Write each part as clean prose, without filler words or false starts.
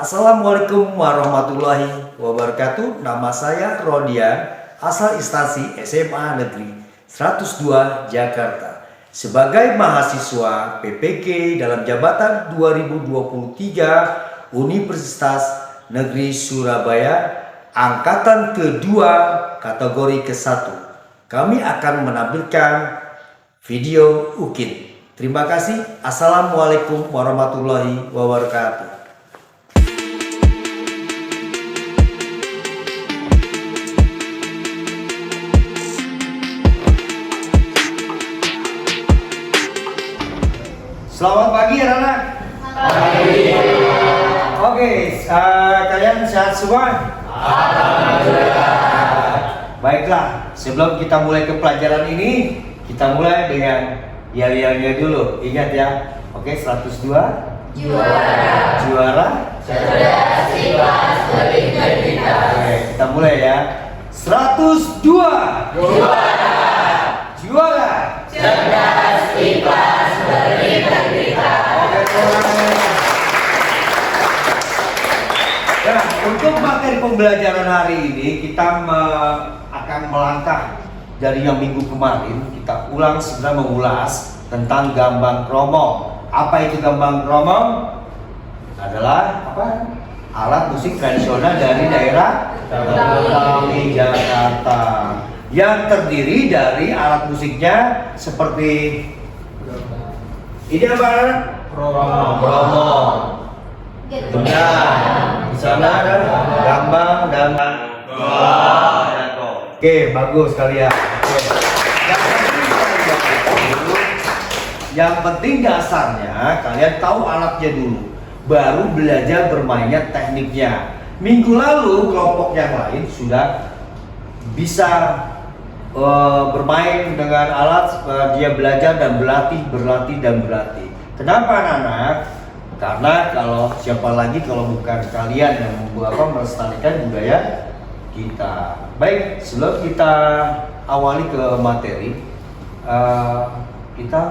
Assalamualaikum warahmatullahi wabarakatuh. Nama saya Rodian, asal instansi SMA Negeri 102 Jakarta. Sebagai mahasiswa PPK dalam jabatan 2023 Universitas Negeri Surabaya, angkatan kedua kategori ke-1, kami akan menampilkan video UKIN. Terima kasih. Assalamualaikum warahmatullahi wabarakatuh. Selamat pagi anak-anak. Pagi. Oke, kalian sehat semua? Alhamdulillah. Baiklah, sebelum kita mulai ke pelajaran ini, kita mulai dengan yel-yelnya dulu. Ingat ya. Oke, 102. Juara. Juara. Cerdas, ikhlas, berintegritas. Oke, kita mulai ya. 102. Juara. Juara. Cerdas, ikhlas, berintegritas. Oke, nah, untuk materi pembelajaran hari ini kita akan melangkah dari yang minggu kemarin. Kita ulang segera mengulas tentang gambang kromong. Apa itu gambang kromong? Adalah apa? Alat musik tradisional dari daerah Betawi, Jakarta, yang terdiri dari alat musiknya seperti ini apa? Kromong. Benar. Di sana ada gambang dan Oke, bagus kalian. Yang penting dasarnya kalian tahu alatnya dulu, baru belajar bermainnya tekniknya. Minggu lalu kelompok yang lain sudah bisa bermain dengan alat, dia belajar dan berlatih. Kenapa anak-anak? Karena kalau siapa lagi kalau bukan kalian yang melestarikan budaya kita. Baik, sebelum kita awali ke materi, kita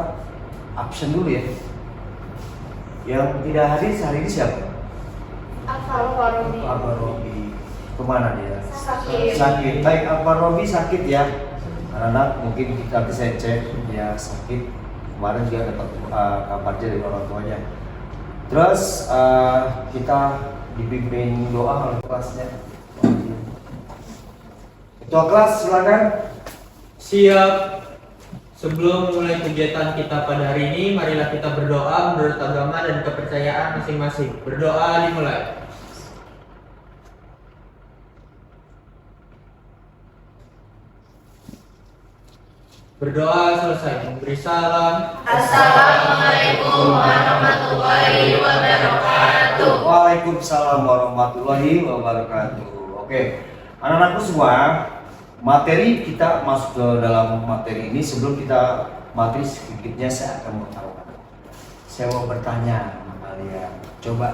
absen dulu ya. Yang tidak hadir hari ini siapa? Alfarobi. Kemana dia? Sakit. Baik, Alfarobi sakit ya. Anak-anak mungkin kita bisa cek dia sakit. Kemarin juga dapat kabar dari orang tuanya. Terus kita dibimbing doa oleh kelasnya. Ketua kelas silakan. Siap. Sebelum mulai kegiatan kita pada hari ini, marilah kita berdoa menurut agama dan kepercayaan masing-masing. Berdoa dimulai. Berdoa selesai, memberi salam. Assalamualaikum warahmatullahi wabarakatuh. Waalaikumsalam warahmatullahi wabarakatuh. Oke, anak-anakku semua, materi kita masuk ke dalam materi ini. Sebelum kita materi sedikitnya saya akan mau tahu. Saya mau bertanya sama kalian. Coba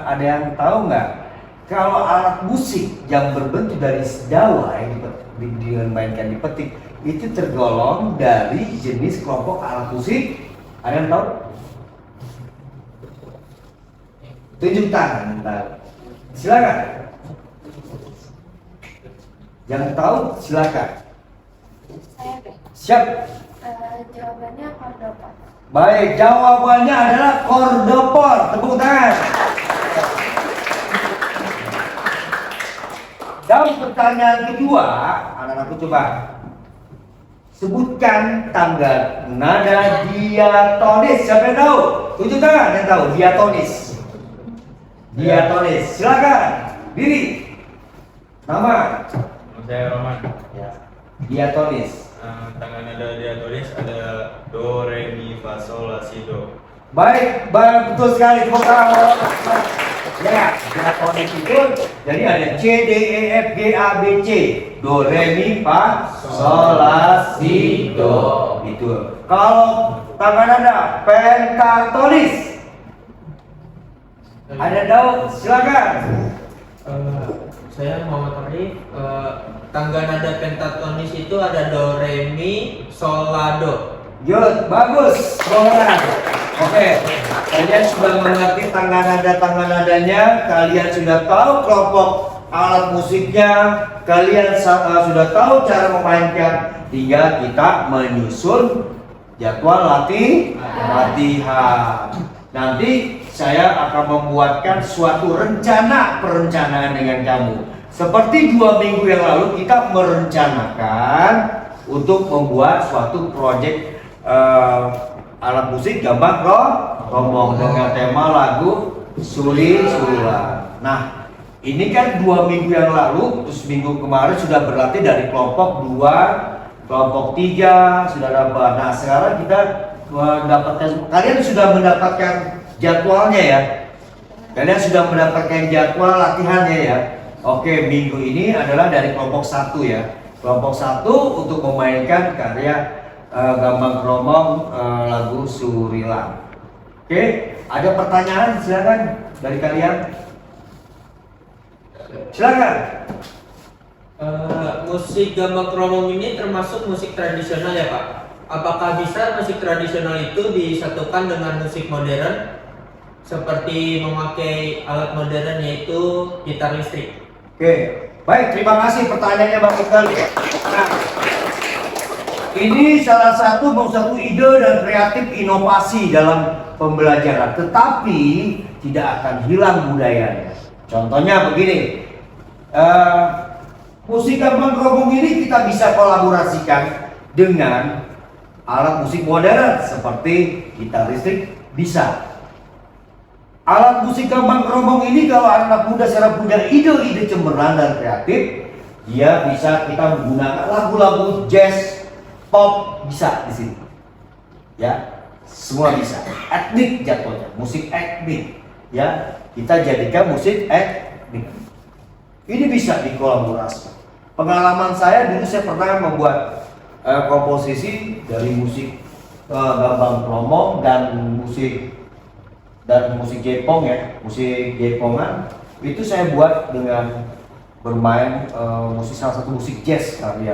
ada yang tahu nggak kalau alat musik yang berbentuk dari sedawai dimainkan di petik itu tergolong dari jenis kelompok alat musik? Ada yang tahu? Tunjuk tangan, silakan. Yang tahu silakan. Saya deh. Siap. Jawabannya kordopor. Baik, jawabannya adalah kordopor. Tepuk tangan. Dan pertanyaan kedua, anak-anakku coba sebutkan tangga nada diatonis. Siapa yang tahu? Tunjuk tangan yang tahu diatonis. Diatonis. Silakan. Diri. Nama. Saya Roman. Ya. Diatonis. Tangan nada diatonis ada do, re, mi, fa, sol, la, si, do. Baik, betul sekali. Tepuk tangan. Ya, diatonis itu jadi ada C, D, E, F, G, A, B, C. Do, re, mi, fa, sol, la, si, do. Itu. Kalau tangan nada pentatonis, ada tahu? Silakan. Saya Muhammad Arif. Tangga nada pentatonis itu ada do, re, mi, sol, la, do. Yud, bagus. Boleh. Oke. Kalian sudah mengerti tangga nadanya, kalian sudah tahu kelompok alat musiknya, kalian sudah tahu cara memainkan. Tinggal kita menyusun jadwal latihan. Nanti saya akan membuatkan suatu perencanaan dengan kamu. Seperti 2 minggu yang lalu kita merencanakan untuk membuat suatu proyek alat musik gambang rombong dengan tema lagu Suri-Surilan. Nah, ini kan 2 minggu yang lalu, terus minggu kemarin sudah berlatih dari kelompok 2, kelompok 3 sudah dapat. Nah, sekarang kita mendapatkan, kalian sudah mendapatkan jadwalnya ya. Kalian sudah mendapatkan jadwal latihannya ya. Oke, minggu ini adalah dari kelompok 1 ya. Kelompok 1 untuk memainkan karya gambang kromong lagu Surilan. Oke, ada pertanyaan silakan dari kalian. Silakan. Musik gambang kromong ini termasuk musik tradisional ya Pak? Apakah bisa musik tradisional itu disatukan dengan musik modern seperti memakai alat modern yaitu gitar listrik? Oke, baik, terima kasih pertanyaannya Bang Iqbal. Nah, ini salah satu ide dan kreatif inovasi dalam pembelajaran, tetapi tidak akan hilang budayanya. Contohnya begini, musik gambang kromong ini kita bisa kolaborasikan dengan alat musik modern seperti gitar listrik bisa. Alat musik gambang kromong ini kalau anak muda secara punya ide-ide cemerlang dan kreatif, dia bisa kita menggunakan lagu-lagu jazz, pop bisa di sini. Ya, semua bisa. Etnik jatuhnya, musik etnik. Ya, kita jadikan musik etnik. Ini bisa dikolaborasi. Pengalaman saya dulu saya pernah membuat komposisi dari musik gambang kromong dan musik Jepong ya, musik Jepongan itu saya buat dengan bermain salah satu musik jazz karya.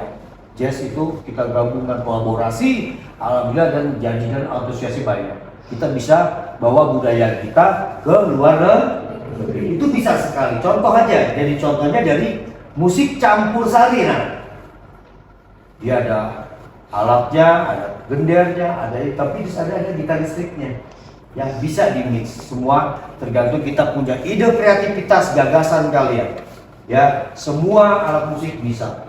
Jazz itu kita gabungkan kolaborasi, alhamdulillah dan janji dan antusiasi banyak. Kita bisa bawa budaya kita ke luar negeri. Itu bisa sekali. Contoh aja, jadi contohnya dari musik campur sari. Nah, dia ada alatnya, ada gendernya, tapi di sana ada gitar listriknya yang bisa dimix. Semua tergantung kita punya ide, kreativitas, gagasan kalian. Ya, semua alat musik bisa.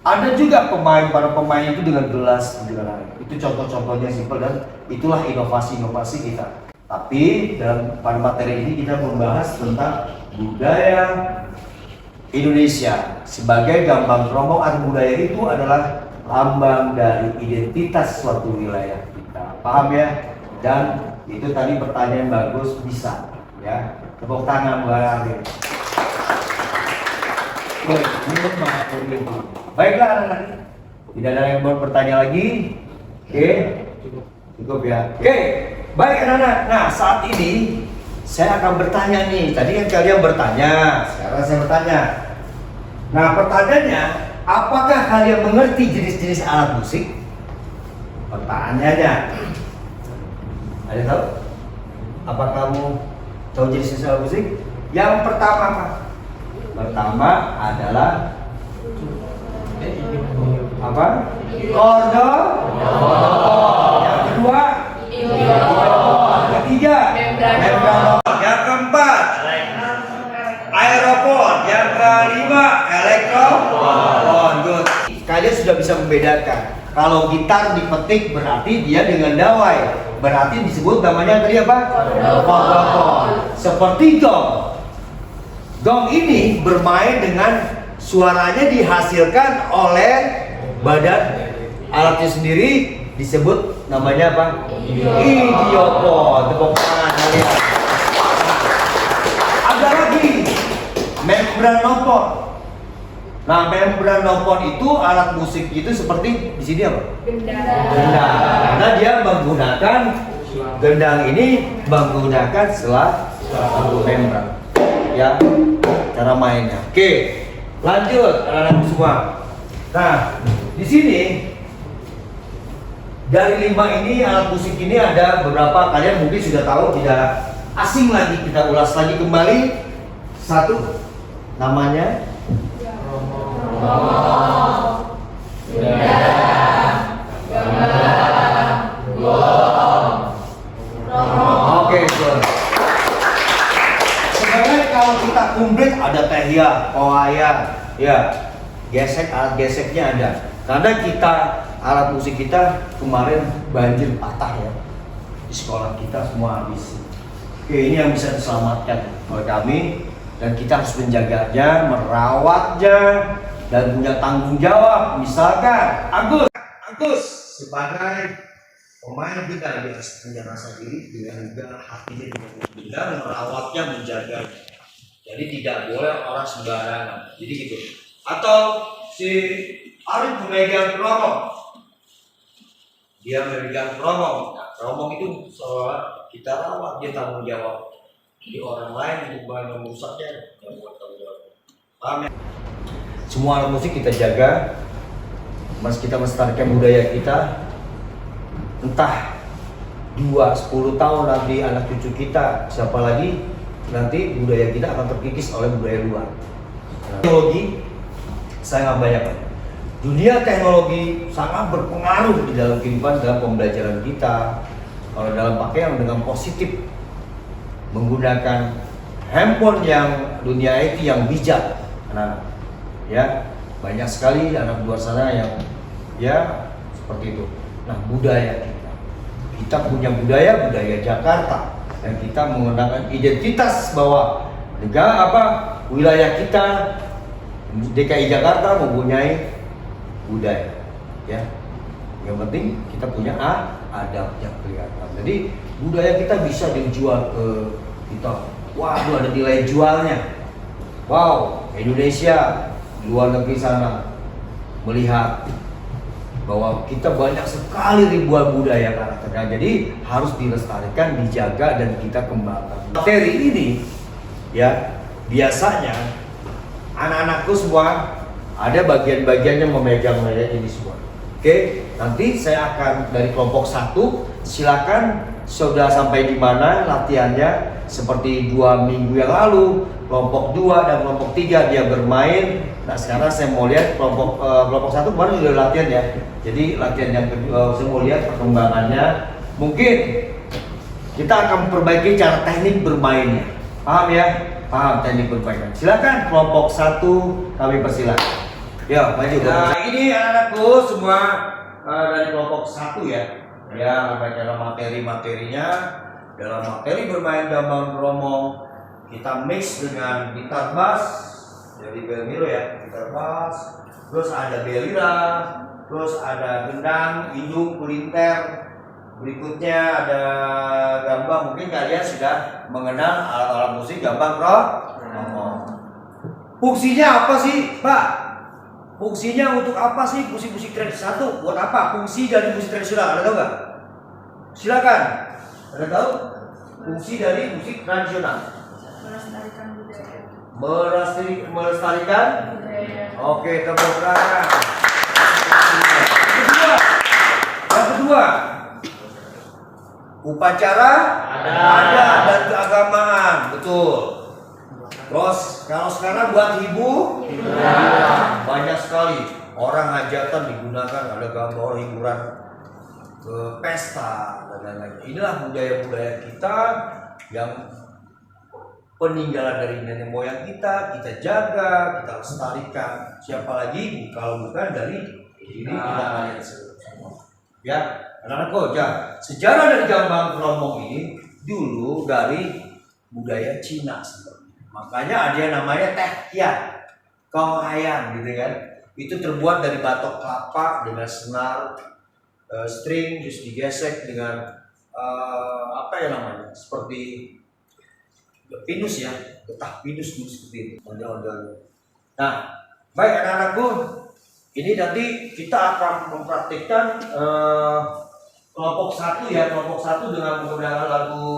Ada juga para pemain itu dengan gelas, dengan air. Itu contoh-contohnya simpel dan itulah inovasi-inovasi kita. Tapi pada materi ini kita membahas tentang budaya Indonesia. Sebagai gambang kromong atau budaya itu adalah lambang dari identitas suatu wilayah kita. Paham ya? Dan itu tadi pertanyaan bagus, bisa ya. Tepuk tangan buat Arif. Baiklah anak-anak, tidak ada yang mau bertanya lagi. Oke, cukup ya. Oke, baik anak-anak. Nah, saat ini saya akan bertanya nih. Tadi kan kalian bertanya, sekarang saya bertanya. Nah, pertanyaannya, apakah kalian mengerti jenis-jenis alat musik? Pertanyaannya, ada tahu? Apa kamu tahu jenis-jenis alat musik? Yang pertama apa? Pertama adalah apa? Ordo. Yang kedua, yang ketiga, membran. Yang keempat, aeropon. Yang kelima, elektron. Good. Kalian sudah bisa membedakan. Kalau gitar dipetik berarti dia dengan dawai. Berarti disebut namanya tadi apa? Kordofon. Seperti gong. Gong ini bermain dengan suaranya dihasilkan oleh badan alatnya sendiri, disebut namanya apa? Idiopon. Tepuk tangan kalian. Ada lagi membranopon. Nah, membranopon itu alat musik itu seperti di sini apa? Gendang. Karena dia menggunakan gendang ini menggunakan satu membran. Ya, cara mainnya. Oke, lanjut anak-anak semua. Nah, di sini dari 5 ini alat musik ini ada beberapa kalian mungkin sudah tahu, tidak asing lagi, kita ulas lagi kembali. Satu, namanya oke, sebenarnya kalau kita komplit ada tehya, kohaya, ya, gesek, alat geseknya ada. Karena kita alat musik kita kemarin banjir patah ya di sekolah kita semua habis. Oke, ini yang bisa diselamatkan oleh kami dan kita harus menjaganya, merawatnya dan punya tanggung jawab. Misalkan Agus sebagai pemain kita dia harus punya rasa diri dengan juga hatinya dengan merawatnya, menjaganya. Jadi tidak boleh orang sembarangan. Jadi gitu. Atau si Arif memegang keromong, dia memegang keromong. Nah, keromong itu seolah kita rawat, dia tanggung jawab. Jadi orang lain untuk bahan merusaknya yang buat tanggung jawab. Paham ya? Semua alat musik kita jaga, kita melestarikan budaya kita. Entah 2-10 tahun nanti anak cucu kita, siapa lagi nanti budaya kita akan terkikis oleh budaya luar. Teknologi sangat banyak. Dunia teknologi sangat berpengaruh di dalam kehidupan, dalam pembelajaran kita. Kalau dalam pakaian dengan positif, menggunakan handphone yang dunia IT yang bijak, anak-anak. Ya, banyak sekali anak luar sana yang ya seperti itu. Nah, budaya kita punya budaya Jakarta, dan kita menggunakan identitas bahwa negara wilayah kita DKI Jakarta mempunyai budaya, ya. Yang penting kita punya adab yang kelihatan. Jadi budaya kita bisa dijual ke kita. Waduh, ada nilai jualnya. Wow, Indonesia, luar negeri sana melihat bahwa kita banyak sekali ribuan budaya karakternya. Jadi harus dilestarikan, dijaga dan kita kembangkan. Materi ini ya biasanya anak-anakku semua ada bagian-bagian yang memegang ini semua. Oke, nanti saya akan dari kelompok 1, silakan sudah sampai di mana latihannya. Seperti 2 minggu yang lalu, kelompok 2 dan kelompok 3 dia bermain. Nah, sekarang saya mau lihat kelompok 1 kemarin sudah latihan ya. Jadi latihan yang kedua saya mau lihat perkembangannya. Mungkin kita akan memperbaiki cara teknik bermainnya. Paham ya? Paham teknik bermainnya. Silakan kelompok 1 kami persilakan. Ya, maju. Nah, ini anak-anakku semua dari kelompok 1 ya. Ya, dalam materi-materinya, dalam materi bermain gambang kromong, kita mix dengan gitar bass, jadi bel milo ya, gitar bass, terus ada belira, terus ada gendang, indung, kulinter. Berikutnya ada gambang, mungkin kalian sudah mengenal alat-alat musik gambang kromong. Fungsinya apa sih, Pak? Fungsinya untuk apa sih musik-musik tradisional? 1, buat apa? Fungsi dari musik tradisional, ada tahu nggak? Silakan. Ada tahu? Fungsi dari musik tradisional? Melestarikan budaya. Melestarikan? Budaya. Oke, tepuk tangan. Yang kedua, upacara ada dan keagamaan, betul. Terus kalau sekarang buat hiburan banyak sekali, orang hajatan digunakan, ada gambar hiburan ke pesta dan lain-lain. Inilah budaya-budaya kita yang peninggalan dari nenek moyang kita jaga, kita lestarikan. Siapa lagi kalau bukan dari diri kita kalian semua. Ya, anak-anakku, ya. Sejarah dari gambang kromong ini dulu dari budaya Cina sebenarnya. Makanya ada yang namanya tehya, konghayan gitu kan. Itu terbuat dari batok kelapa dengan senar, string, terus digesek dengan apa ya namanya, seperti pinus ya, getah pinus dulu seperti itu model-modelnya. Nah, baik anak-anakku, ini nanti kita akan mempraktikkan kelompok 1 ya, kelompok 1 dengan menggunakan lagu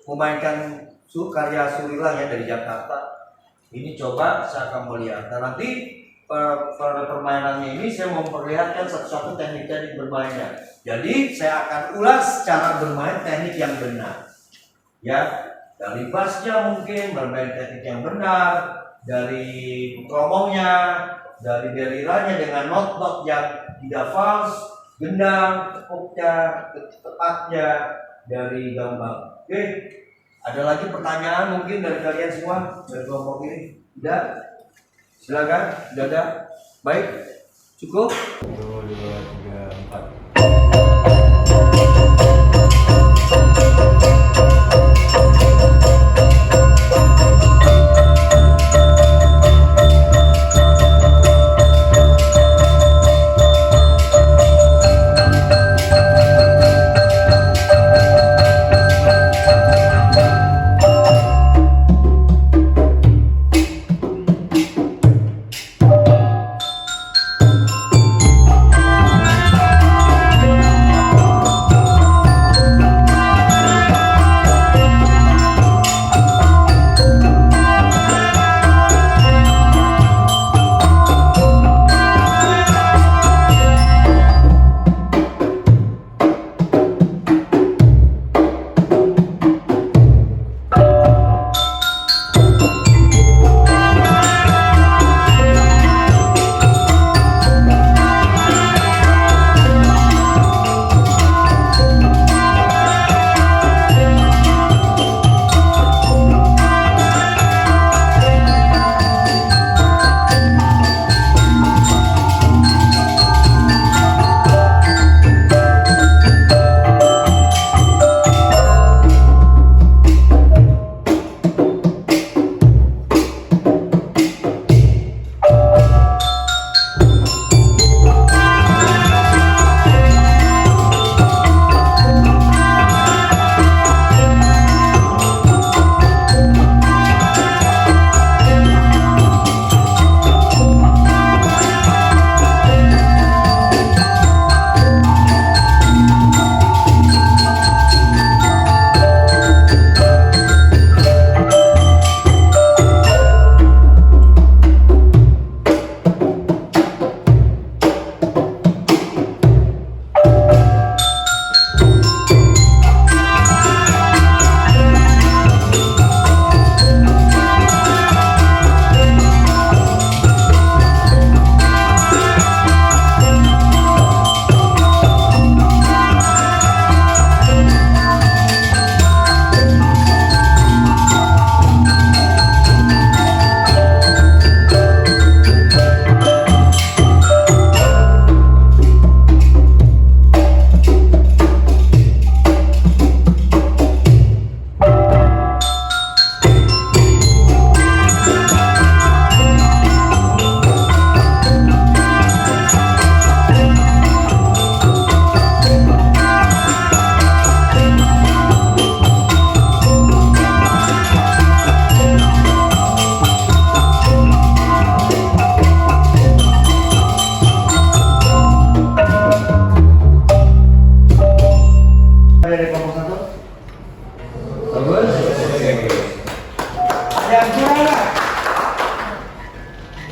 memainkan karya Surilah ya dari Jakarta. Ini coba saya akan melihat. Nah, nanti pada permainannya ini saya memperlihatkan satu-satu teknik-teknik bermainnya. Jadi saya akan ulas cara bermain teknik yang benar. Ya, dari bassnya mungkin bermain teknik yang benar, dari kromongnya, dari beliranya dengan not-not yang tidak false, gendang, tepuknya, tepatnya dari gambang. Oke, ada lagi pertanyaan mungkin dari kalian semua dari kelompok ini? Tidak? Silakan, tidak ada. Baik, cukup. 1, 2, 3, 4.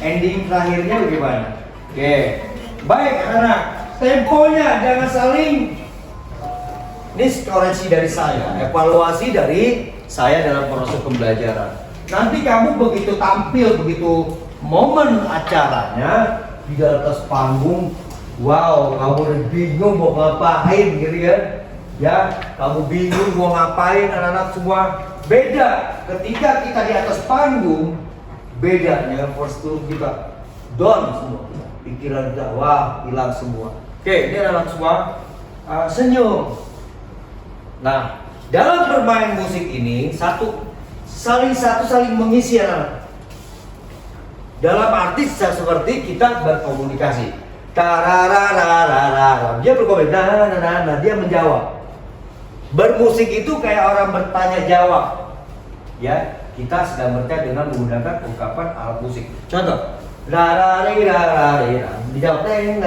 ending terakhirnya bagaimana? Oke, baik anak, temponya jangan saling. Ini koreksi dari saya, evaluasi dari saya dalam proses pembelajaran. Nanti kamu begitu tampil, begitu momen acaranya di atas panggung, wow, kamu udah bingung mau ngapain gitu kan? Ya, kamu bingung mau ngapain anak-anak semua. Beda ketika kita di atas panggung, bedanya first tour kita down semua, pikiran kita wah hilang semua. Oke, ini anak-anak semua senyum. Nah, dalam bermain musik ini satu saling mengisi anak-anak. Dalam arti seperti kita berkomunikasi. Tararararara, dia berkomunikasi, dia menjawab. Bermusik itu kayak orang bertanya jawab. Ya, kita sedang bertanya dengan menggunakan ungkapan alat musik. Contoh, dijawab teng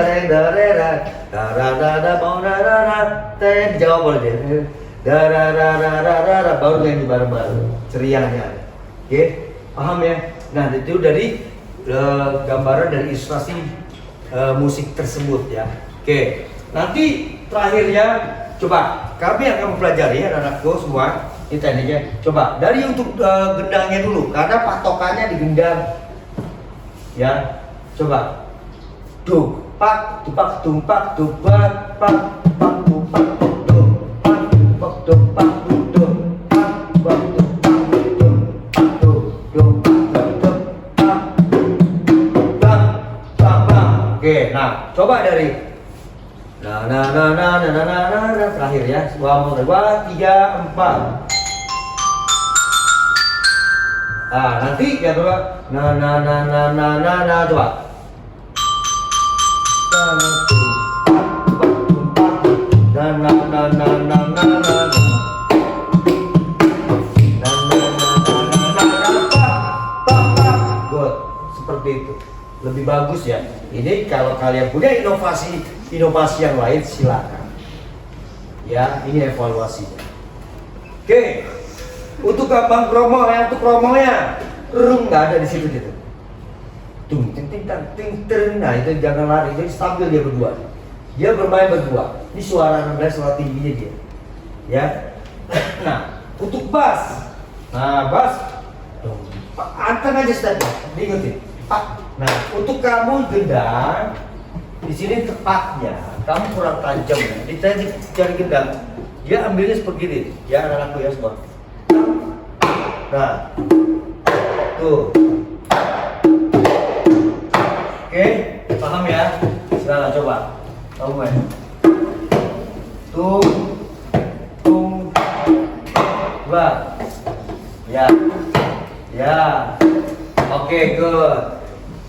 dijawab oleh dia. Baru nyanyi bareng-bareng. Ceriahnya. Oke, paham ya? Nah, itu dari gambaran dari ilustrasi musik tersebut ya. Oke, nanti terakhirnya coba kami akan mempelajari anak-anakku semua ini tekniknya. Coba dari untuk gendangnya dulu karena patokannya di gendang ya. Coba dupak, tupak, tumpak, tupak, pak, tupak, tupak, dupak, tupak, tupak, dupak, tupak, tupak, dupak, dupak, dupak, tupak, tupak. Oke, nah coba dari terakhir ya. 2, 3, 4. Nanti ya coba coba. Good, seperti itu. Lebih bagus ya. Ini kalau kalian punya inovasi yang lain silakan. Ya, ini evaluasinya. Oke. Untuk abang kromonya, nggak ada di situ gitu. Tung ting ting tang ting ting. Nah itu jangan lari, jadi stabil dia berdua. Dia bermain berdua. Ini suara rendah, suara tingginya dia. Ya. Nah untuk bass, bass, anteng aja step, diikutin. Nah untuk kamu gendang, di sini tepatnya, kamu kurang tajam ya. Cari gendang, dia ambilnya seperti ini. Ya anak-anakku ya semua. Nah, tuh. Oke, paham ya? Silakan coba. Kamu main. Tung, dua. Ya, oke, good.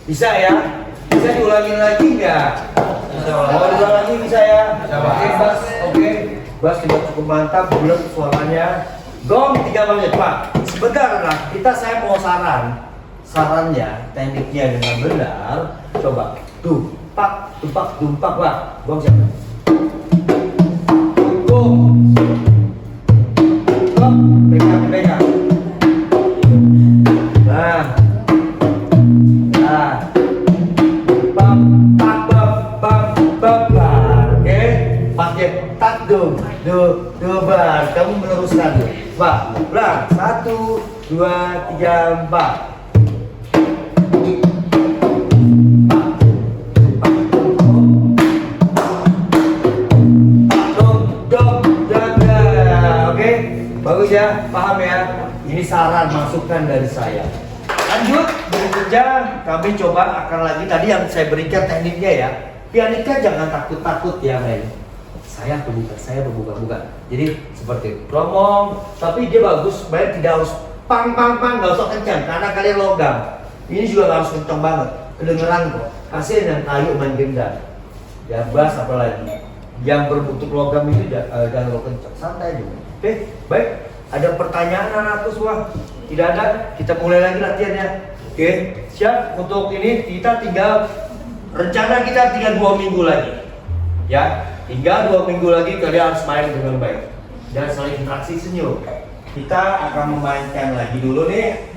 Bisa ya? Bisa diulangin lagi nggak? Bisa. Mau diulang lagi bisa ya? Oke, bass, bass juga cukup mantap, bulat suaranya. Gong 3 menit, Pak. Sebentar lah, saya mau sarannya, tekniknya dengan benar. Coba, tumpak, Pak. Gong siapa? Gong, pegang. Nah, oke, pakai tak dong, bar, kamu meneruskan. Pak, ulang 1, 2, 3, 4. Oke, bagus ya, paham ya. Ini saran masukan dari saya. Lanjut, berikutnya kami coba akan lagi tadi yang saya berikan tekniknya ya. Pianika jangan takut-takut ya, men. Saya bukan. Jadi seperti itu. Ngomong, tapi dia bagus, baik tidak harus pang, nggak usah kencang karena kalian logam. Ini juga nggak harus kencang banget, kedengeran kok. Kasih yang kayu main gendang. Ya bass apalagi. Yang berbentuk logam itu jangan terlalu kencang, santai juga. Oke, baik. Ada pertanyaan anakku semua? Tidak ada? Kita mulai lagi latihannya. Oke, siap? Untuk ini kita rencana kita tinggal 2 minggu lagi. Ya, tinggal 2 minggu lagi kalian harus main dengan baik dan saling interaksi senyum. Kita akan memainkan lagi dulu nih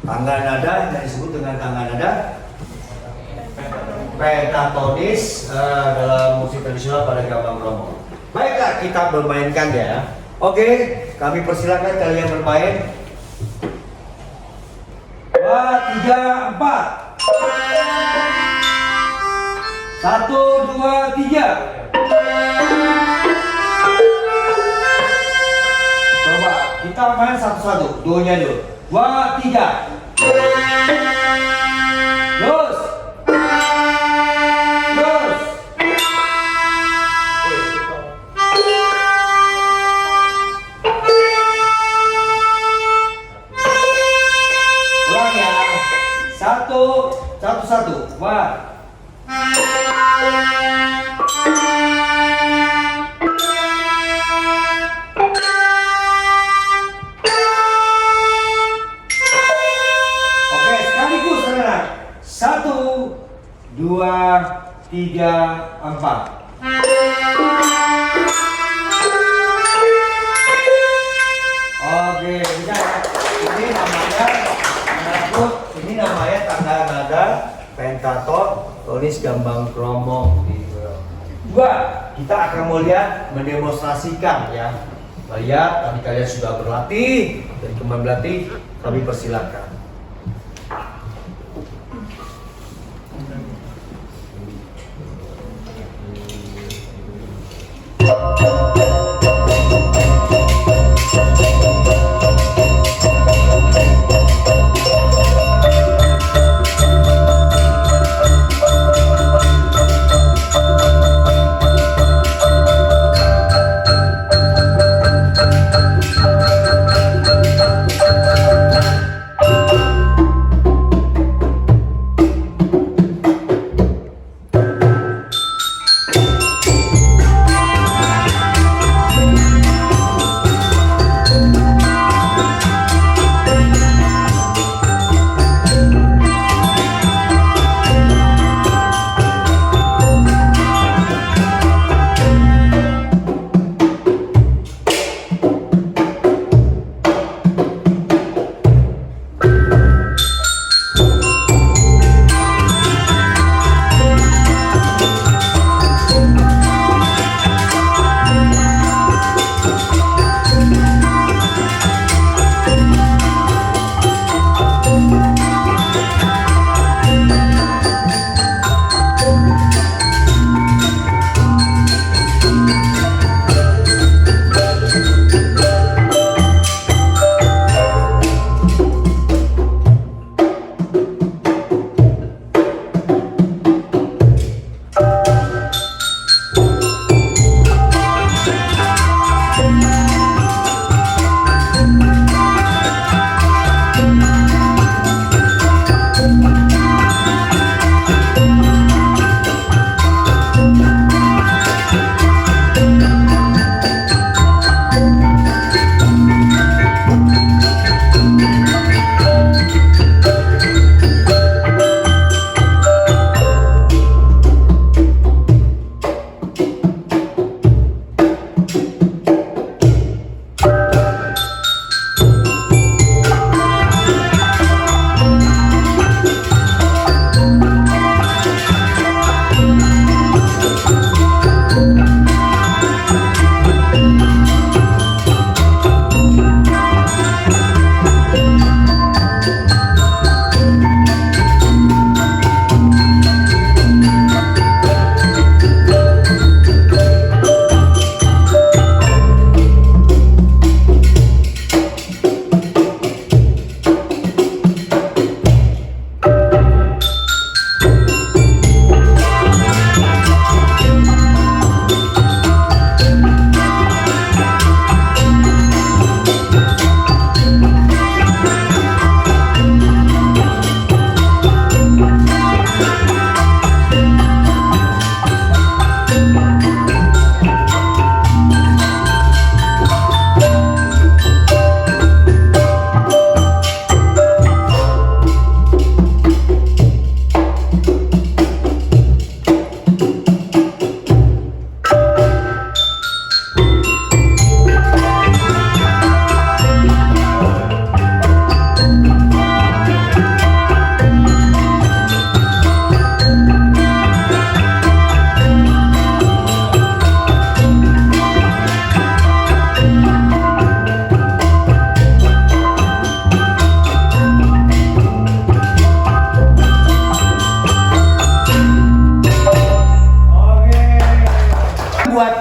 tangga nada yang disebut dengan tangga nada pentatonis dalam musik tradisional pada gambang kromong. Baiklah, kita bermainkan ya. Oke, kami persilakan kalian bermain. 2, 3, 4. 1, 2, 3. Coba kita main satu-satu, duanya dulu. 2, 3. Terus. Ulang ya. Satu-satu. Wah. Oke, sekaligus anak-anak. 1, 2, 3, 4. Oke, bisa ya. Ini namanya anakku, ini namanya tangga nada Pentaton, Tonis gambang kromong. Dua, kita akan melihat mendemonstrasikan ya. Lihat, tadi kalian sudah berlatih dan kembali berlatih, kami persilakan.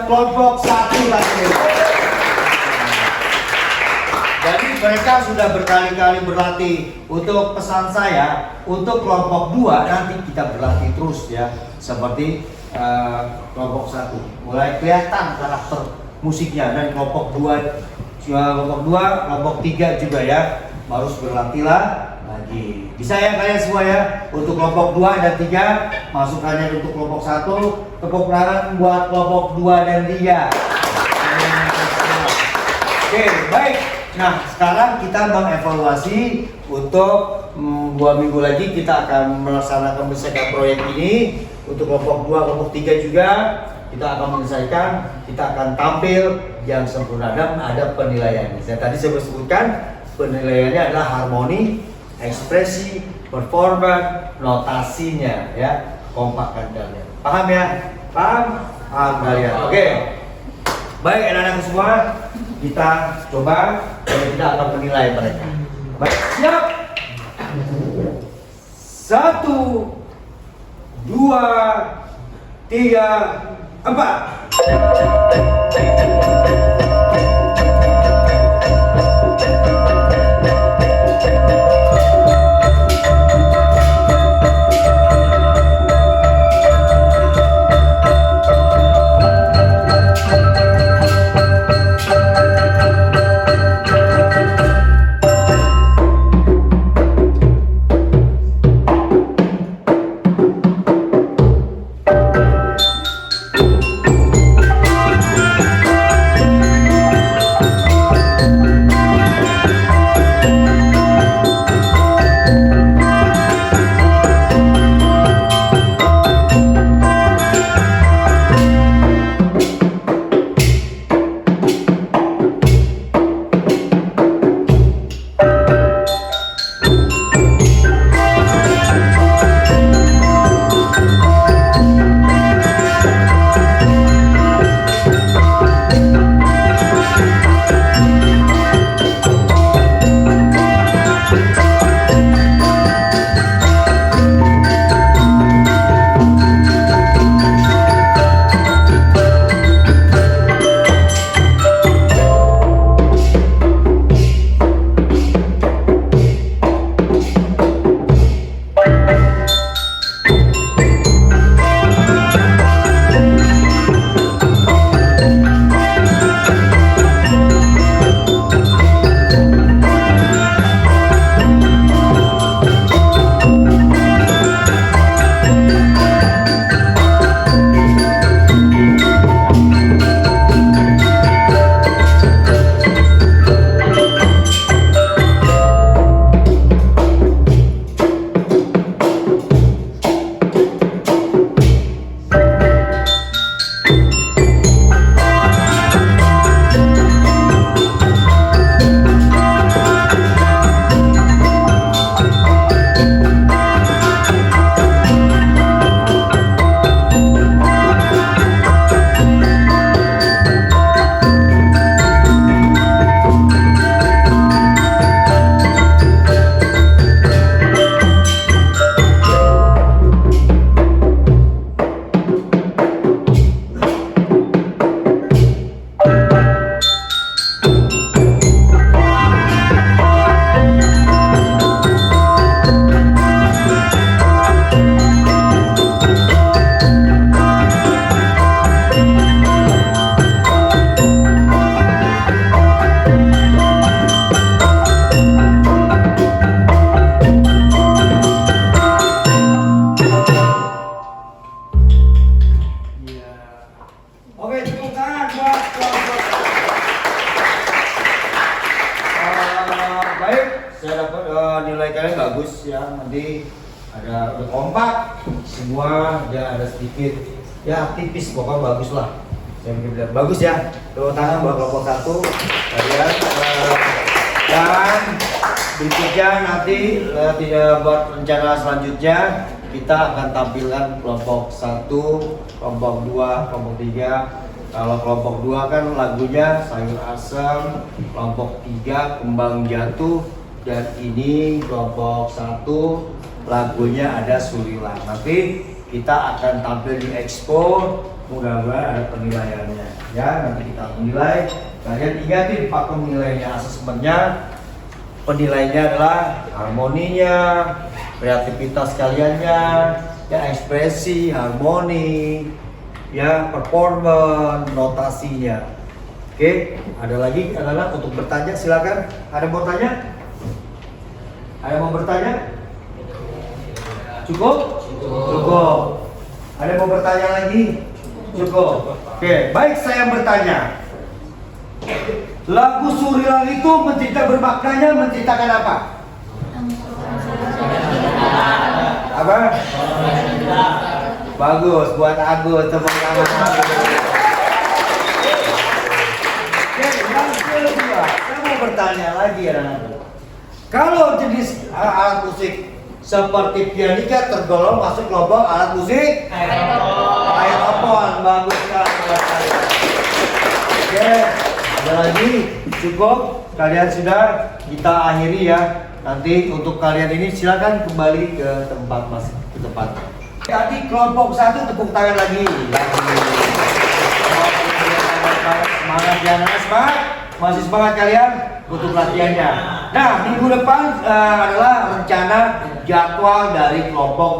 kelompok satu lagi. Jadi mereka sudah berkali-kali berlatih. Untuk pesan saya, untuk kelompok 2 nanti kita berlatih terus ya, seperti kelompok 1. Mulai kelihatan karakter musiknya, dan kelompok 2, kelompok 3 juga ya, harus berlatihlah lagi. Bisa ya kalian semua ya, untuk kelompok 2 dan 3 masukannya untuk kelompok 1, tepuk tangan buat kelompok 2 dan 3. Oke, baik. Nah, sekarang kita mengevaluasi untuk 2 minggu lagi kita akan melaksanakan menyelesaikan proyek ini. Untuk kelompok 2, kelompok 3 juga kita akan menyelesaikan, kita akan tampil yang sempurna dan ada penilaiannya. Tadi saya sebutkan penilaiannya adalah harmoni, ekspresi, performa, notasinya ya. Kompakkan kalian. Paham ya? Paham? Paham kalian. Oke. Baik anak-anak semua, kita coba dan kita akan menilai mereka. Baik, siap. 1, 2, 3, 4. nilai kalian bagus ya, nanti ada udah kompak semua, ya ada sedikit ya tipis, pokoknya bagus lah. Saya bilang bagus ya. Tepuk tangan buat kelompok 1 kalian. Dan berikutnya nanti tidak buat rencana selanjutnya kita akan tampilkan kelompok 1, kelompok 2, kelompok 3. Kalau kelompok 2 kan lagunya Sayur Asem, kelompok 3 Kembang Jatuh, dan ini kelompok 1 lagunya ada Sulilan. Nanti kita akan tampil di expo, mudah-mudahan ada penilaiannya ya. Nanti kita menilai, kalian ingatin faktor penilainya, asesmennya. Penilainya adalah harmoninya, kreativitas kaliannya, ya ekspresi, harmoni, ya performa, notasinya. Oke, ada lagi adalah untuk bertanya, silakan. Ada mau tanya? Ada mau bertanya? Cukup? Cukup. Ada mau bertanya lagi? Cukup. Oke, baik, saya bertanya. Lagu Surilan itu bermaknanya menceritakan apa? Apa? Bagus, buat Agus, tepuk tangan. Oke, yang kedua, saya mau bertanya lagi ya anak-anak. Kalau jenis alat musik seperti pianika tergolong masuk kelompok alat musik aerophone. Bagus sekali buat kalian. Oke, ada lagi? Cukup? Kalian sudah? Kita akhiri ya. Nanti untuk kalian ini silakan kembali ke tempat ke tempat. Tadi kelompok 1 tepuk tangan lagi. Semangat ya, semangat. Masih semangat kalian untuk latihannya. Nah, minggu depan adalah rencana jadwal dari kelompok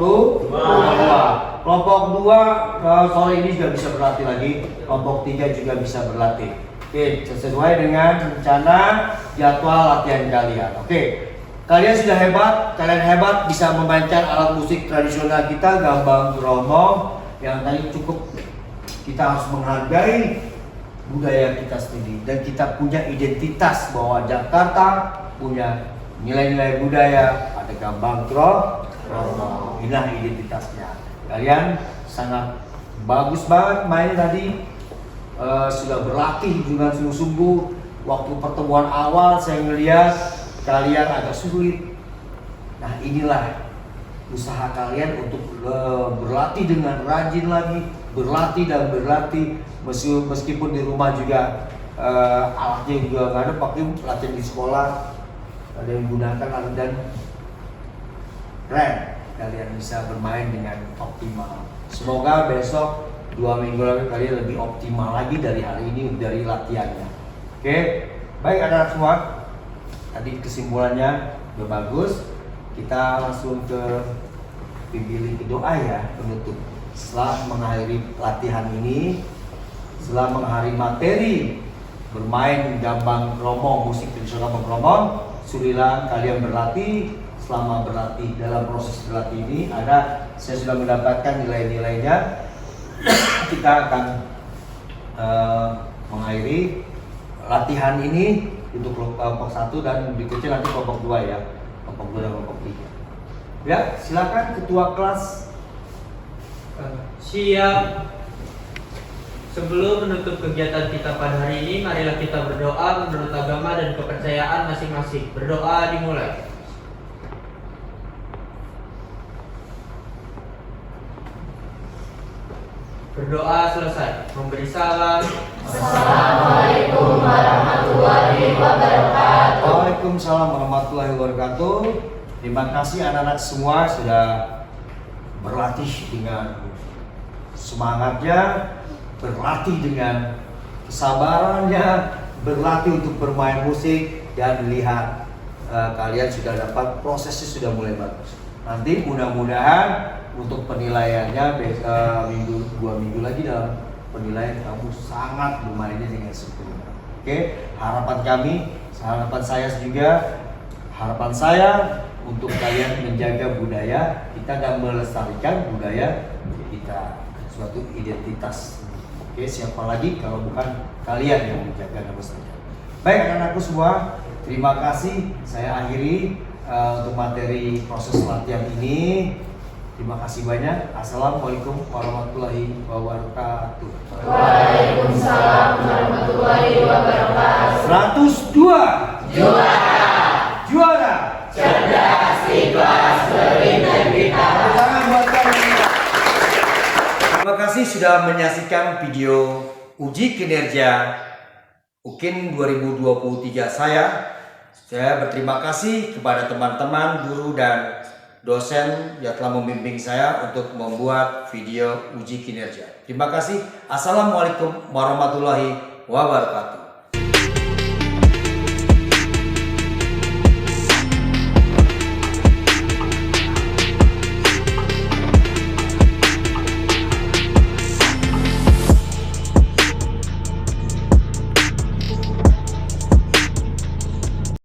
2. Kelompok 2 sore ini sudah bisa berlatih lagi. Kelompok 3 juga bisa berlatih. Oke, sesuai dengan rencana jadwal latihan kalian. Oke, kalian sudah hebat. Kalian hebat bisa memainkan alat musik tradisional kita, gambang kromong. Yang tadi cukup, kita harus menghargai budaya kita sendiri dan kita punya identitas bahwa Jakarta punya nilai-nilai budaya, ada gambang kromong. Inilah identitasnya. Kalian sangat bagus banget main tadi, sudah berlatih dengan sungguh-sungguh. Waktu pertemuan awal saya melihat kalian agak sulit. Nah, inilah usaha kalian untuk berlatih dengan rajin lagi, berlatih dan berlatih. Meskipun di rumah juga alatnya juga nggak ada, pakai latihan di sekolah ada yang gunakan alat, dan keren kalian bisa bermain dengan optimal. Semoga besok 2 minggu lagi kalian lebih optimal lagi dari hari ini dari latihannya. Oke, baik anak-anak semua. Tadi kesimpulannya udah bagus. Kita langsung ke bimbing doa ya, penutup. Setelah mengakhiri latihan ini, setelah mengakhiri materi bermain gambang kromong, musik tradisional gambang kromong, surilah kalian berlatih. Selama berlatih, dalam proses berlatih ini saya sudah mendapatkan nilai-nilainya. Kita akan mengakhiri latihan ini untuk kelompok 1 dan berikutnya nanti kelompok 2 ya, kelompok 2 dan kelompok 3. Ya, silakan ketua kelas. Siap. Sebelum menutup kegiatan kita pada hari ini, marilah kita berdoa menurut agama dan kepercayaan masing-masing. Berdoa dimulai. Berdoa selesai. Memberi salam. Assalamualaikum warahmatullahi wabarakatuh. Waalaikumsalam warahmatullahi wabarakatuh. Terima kasih anak-anak semua sudah berlatih dengan semangatnya, berlatih dengan kesabarannya, berlatih untuk bermain musik, dan lihat kalian sudah dapat, prosesnya sudah mulai bagus. Nanti mudah-mudahan untuk penilaiannya 2 minggu lagi dalam penilaian kamu sangat bermainnya dengan sempurna. Oke, harapan saya juga, harapan saya untuk kalian menjaga budaya kita dan melestarikan budaya kita, suatu identitas. Oke, siapa lagi kalau bukan kalian yang menjaga dan melestarikan. Baik anak-anakku semua, terima kasih. Saya akhiri untuk materi proses latihan ini. Terima kasih banyak. Assalamualaikum warahmatullahi wabarakatuh. Waalaikumsalam warahmatullahi wabarakatuh. 102 juara. Cerdas, ikhlas, berintegritas. Tangan buat kalian. Terima kasih sudah menyaksikan video uji kinerja UKIN 2023 saya. Saya berterima kasih kepada teman-teman, guru, dan dosen yang telah membimbing saya untuk membuat video uji kinerja. Terima kasih. Assalamualaikum warahmatullahi wabarakatuh.